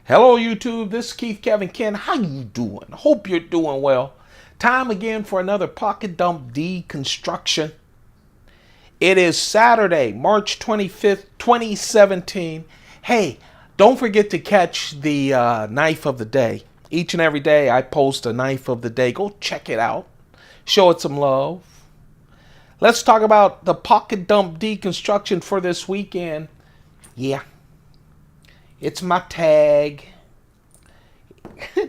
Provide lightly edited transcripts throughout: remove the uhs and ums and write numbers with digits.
Hello YouTube, this is Keith Kevin Ken. How you doing? Hope you're doing well. Time again for another pocket dump deconstruction. It is Saturday, March 25th, 2017. Hey, don't forget to catch the knife of the day. Each and every day I post a knife of the day. Go check it out. Show it some love. Let's talk about the pocket dump deconstruction for this weekend. Yeah. It's my tag.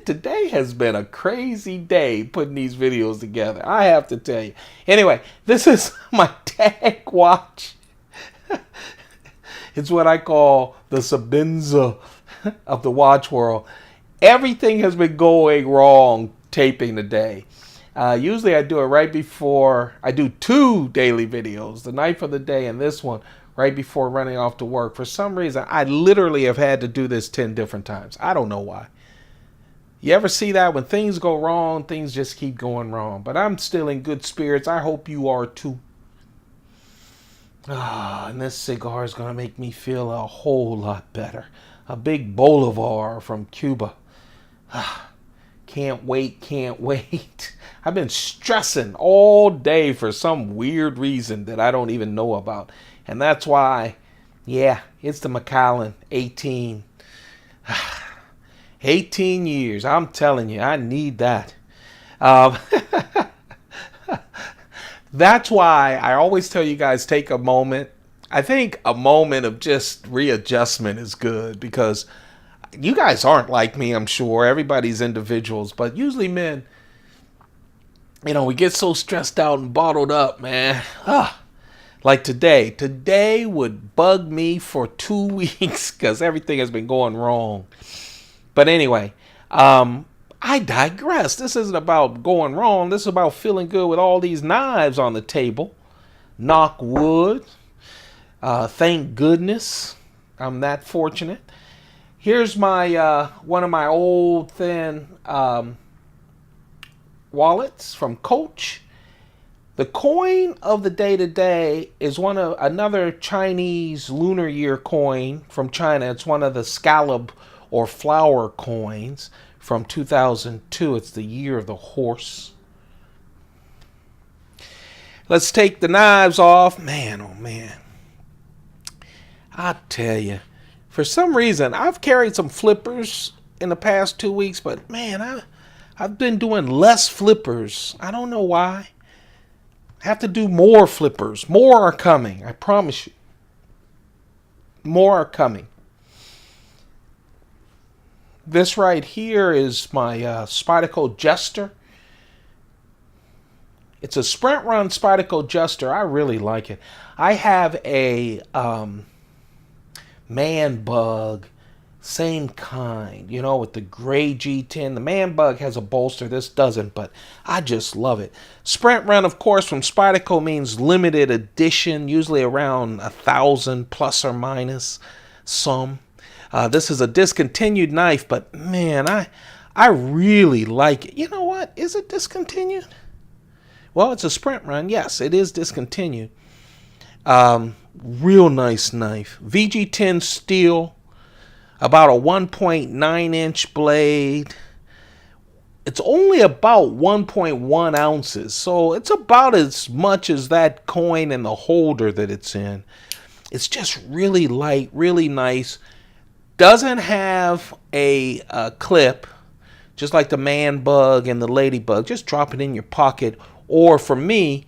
Today has been a crazy day putting these videos together, I have to tell you. Anyway, this is my tag watch. It's what I call the Sebenza of the watch world. Everything has been going wrong taping today. Usually I do it right before, I do two daily videos, the knife of the day and this one, right before running off to work. For some reason, I literally have had to do this 10 different times. I don't know why. You ever see that? When things go wrong, things just keep going wrong. But I'm still in good spirits. I hope you are too. And this cigar is going to make me feel a whole lot better. A big Bolivar from Cuba. Can't wait, can't wait. I've been stressing all day for some weird reason that I don't even know about. And that's why, yeah, it's the Macallan 18. 18 years. I'm telling you, I need that. That's why I always tell you guys, take a moment. I think a moment of just readjustment is good because you guys aren't like me, I'm sure. Everybody's individuals. But usually men, you know, we get so stressed out and bottled up, man. Like today. Today would bug me for 2 weeks because everything has been going wrong. But anyway, I digress. This isn't about going wrong. This is about feeling good with all these knives on the table. Knock wood. Thank goodness I'm that fortunate. Here's my one of my old thin wallets from Coach. The coin of the day today is another Chinese Lunar Year coin from China. It's one of the scallop or flower coins from 2002. It's the year of the horse. Let's take the knives off. Man, oh man. I tell you, for some reason, I've carried some flippers in the past 2 weeks, but man, I've been doing less flippers. I don't know why. I have to do more flippers. More are coming. I promise you. More are coming. This right here is my Spyderco Gesture. It's a sprint run Spyderco Gesture. I really like it. I have a Man Bug, same kind, you know, with the gray G10. The Man Bug has a bolster. This doesn't, but I just love it. Sprint run, of course, from Spyderco means limited edition, usually around 1,000 plus or minus some. This is a discontinued knife, but man, I really like it. You know what? Is it discontinued? Well, it's a sprint run. Yes, it is discontinued. Real nice knife. VG10 steel. About a 1.9 inch blade. It's only about 1.1 ounces. So it's about as much as that coin and the holder that it's in. It's just really light, really nice. Doesn't have a clip, just like the Man Bug and the Ladybug. Just drop it in your pocket. Or for me,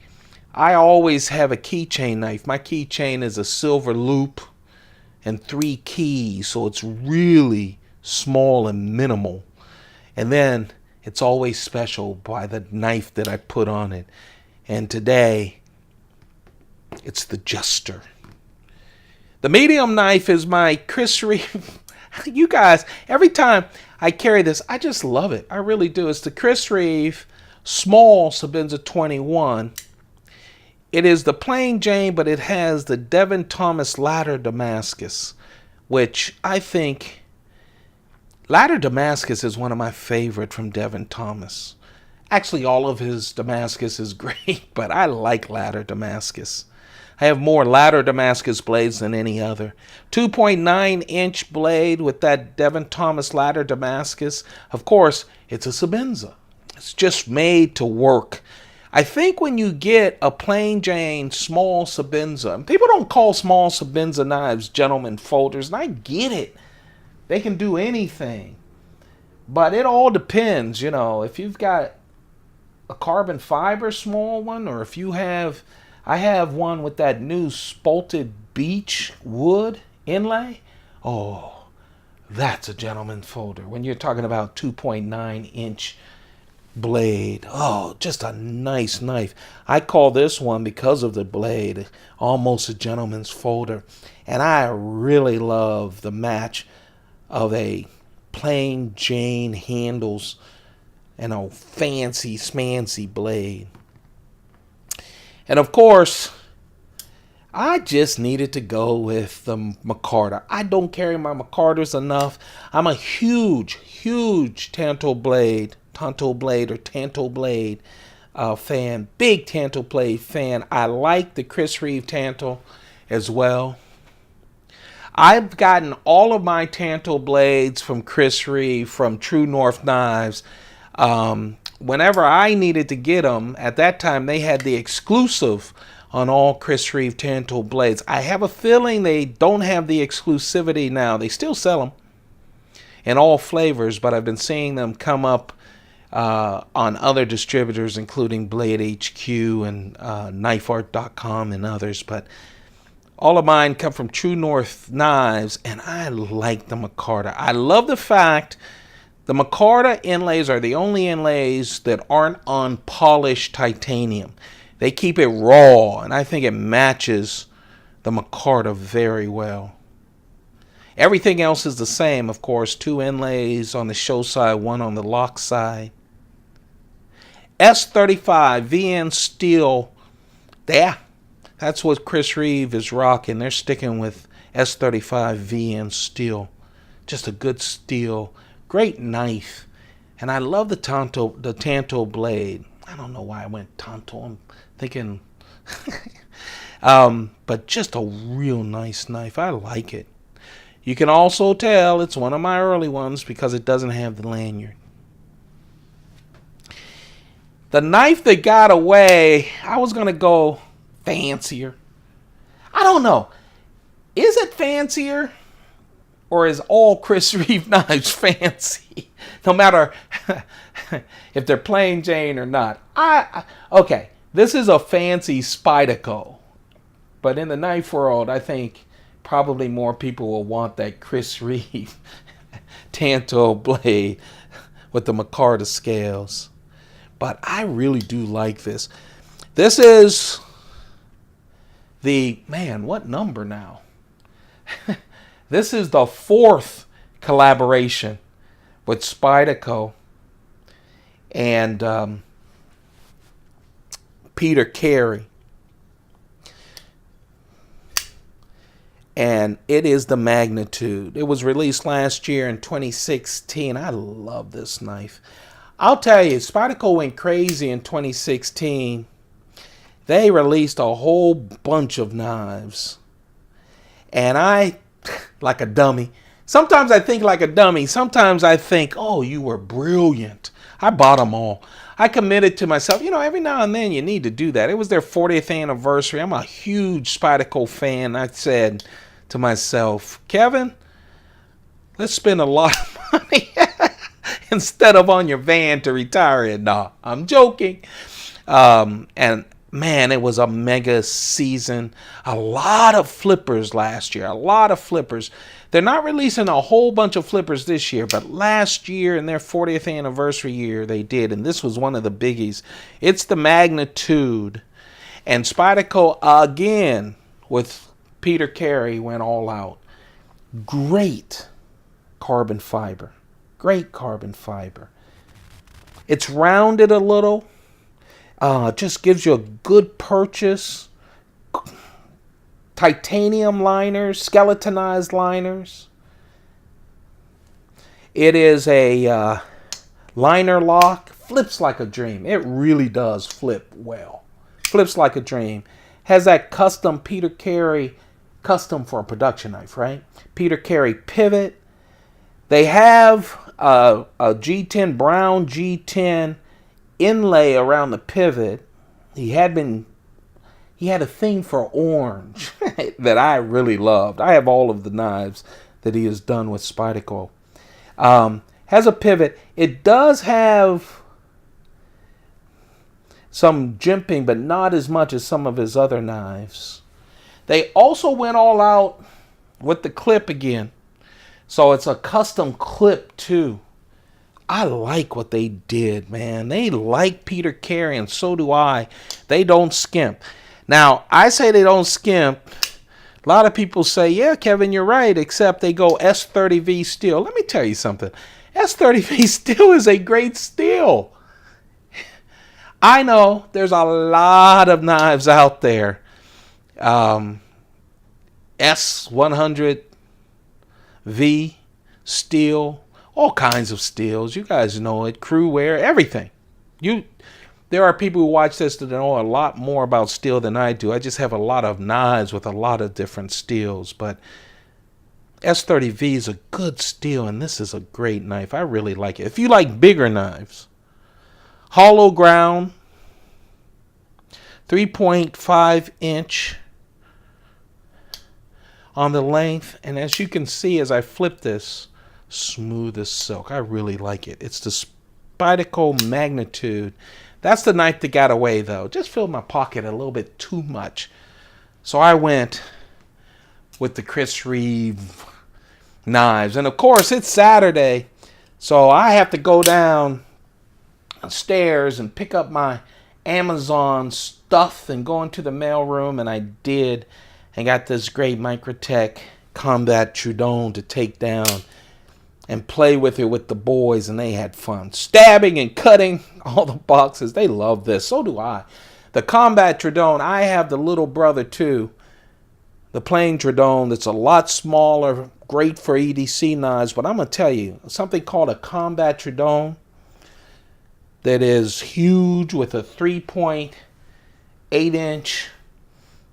I always have a keychain knife. My keychain is a silver loop and 3 keys, so it's really small and minimal. And then it's always special by the knife that I put on it. And today, it's the Jester. The medium knife is my Chris Reeve. You guys, every time I carry this, I just love it. I really do. It's the Chris Reeve small Sebenza 21. It is the plain Jane, but it has the Devin Thomas Ladder Damascus, which I think Ladder Damascus is one of my favorite from Devin Thomas. Actually, all of his Damascus is great, but I like Ladder Damascus. I have more ladder Damascus blades than any other. 2.9-inch blade with that Devin Thomas ladder Damascus. Of course, it's a Sebenza. It's just made to work. I think when you get a plain Jane small Sebenza, and people don't call small Sebenza knives gentleman folders, and I get it. They can do anything. But it all depends, you know, if you've got a carbon fiber small one, or if you have, I have one with that new spalted beech wood inlay. Oh, that's a gentleman folder. When you're talking about 2.9-inch blade, oh, just a nice knife. I call this one, because of the blade, almost a gentleman's folder. And I really love the match of a plain Jane handles and a fancy smancy blade. And of course, I just needed to go with the McCarter. I don't carry my McCarters enough. I'm a huge Tanto blade fan. Big Tanto blade fan. I like the Chris Reeve Tanto as well. I've gotten all of my Tanto blades from Chris Reeve from True North Knives. Whenever I needed to get them, at that time they had the exclusive on all Chris Reeve Tanto blades. I have a feeling they don't have the exclusivity now. They still sell them in all flavors, but I've been seeing them come up on other distributors, including Blade HQ and KnifeArt.com and others. But all of mine come from True North Knives, and I like the McCarter. I love the fact the McCarter inlays are the only inlays that aren't on polished titanium. They keep it raw, and I think it matches the McCarter very well. Everything else is the same, of course. 2 inlays on the show side, 1 on the lock side. S35 VN steel. Yeah, that's what Chris Reeve is rocking. They're sticking with S35 VN steel. Just a good steel. Great knife. And I love the Tanto blade. I don't know why I went Tanto. I'm thinking... but just a real nice knife. I like it. You can also tell it's one of my early ones because it doesn't have the lanyard. The knife that got away, I was going to go fancier. I don't know. Is it fancier? Or is all Chris Reeve knives fancy? No matter if they're plain Jane or not. Okay, this is a fancy Spyderco. But in the knife world, I think probably more people will want that Chris Reeve Tanto blade with the McCarter scales. But I really do like this. This is the, man, what number now? This is the 4th collaboration with Spyderco and Peter Carey. And it is the Magnitude. It was released last year in 2016. I love this knife. I'll tell you, Spyderco went crazy in 2016. They released a whole bunch of knives. And I, like a dummy. Sometimes I think like a dummy. Sometimes I think, oh, you were brilliant. I bought them all. I committed to myself. You know, every now and then you need to do that. It was their 40th anniversary. I'm a huge Spyderco fan. I said to myself, Kevin, let's spend a lot of money instead of on your van to retire in. No, I'm joking. And man, it was a mega season. A lot of flippers last year. A lot of flippers. They're not releasing a whole bunch of flippers this year, but last year in their 40th anniversary year, they did. And this was one of the biggies. It's the Magnitude. And Spyderco, again, with Peter Carey, went all out. Great carbon fiber. Great carbon fiber. It's rounded a little. Just gives you a good purchase. Titanium liners, skeletonized liners. It is a liner lock. Flips like a dream. It really does flip well. Flips like a dream. Has that custom Peter Carey, custom for a production knife, right? Peter Carey pivot. They have a G10 brown G10 inlay around the pivot. He had a thing for orange that I really loved. I have all of the knives that he has done with Spyderco. Has a pivot. It does have some jimping, but not as much as some of his other knives. They also went all out with the clip again. So it's a custom clip too. I like what they did, man. They like Peter Carey, and so do I. They don't skimp. Now, I say they don't skimp. A lot of people say, yeah, Kevin, you're right, except they go S30V steel. Let me tell you something. S30V steel is a great steel. I know there's a lot of knives out there. S100V steel, all kinds of steels. You guys know it. Crew wear, everything. There are people who watch this that know a lot more about steel than I do. I just have a lot of knives with a lot of different steels. But S30V is a good steel, and this is a great knife. I really like it. If you like bigger knives, hollow ground, 3.5 inch on the length. And as you can see, as I flip this, smooth as silk. I really like it. It's the Spyderco Magnitude. That's the knife that got away, though. Just filled my pocket a little bit too much. So I went with the Chris Reeve knives. And of course, it's Saturday, so I have to go downstairs and pick up my Amazon stuff and go into the mailroom. And I did, and got this great Microtech Combat Troodon to take down and play with it with the boys, and they had fun stabbing and cutting all the boxes. They love this. So do I. The Combat Troodon, I have the little brother too, the plain Troodon, that's a lot smaller, great for EDC knives. But I'm going to tell you, something called a Combat Troodon that is huge with a 3.8 inch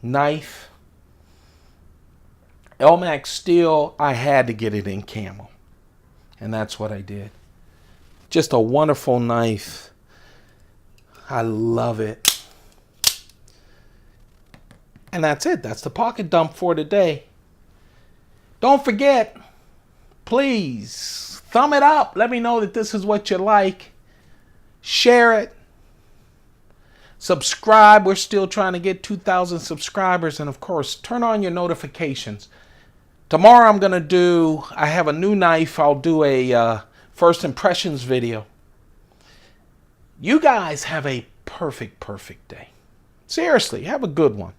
knife. Elmax steel, I had to get it in camo. And that's what I did. Just a wonderful knife. I love it. And that's it. That's the pocket dump for today. Don't forget, please, thumb it up. Let me know that this is what you like. Share it. Subscribe. We're still trying to get 2,000 subscribers. And of course, turn on your notifications. Tomorrow I have a new knife. I'll do a first impressions video. You guys have a perfect day. Seriously, have a good one.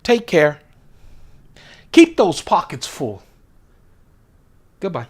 Take care. Keep those pockets full. Goodbye.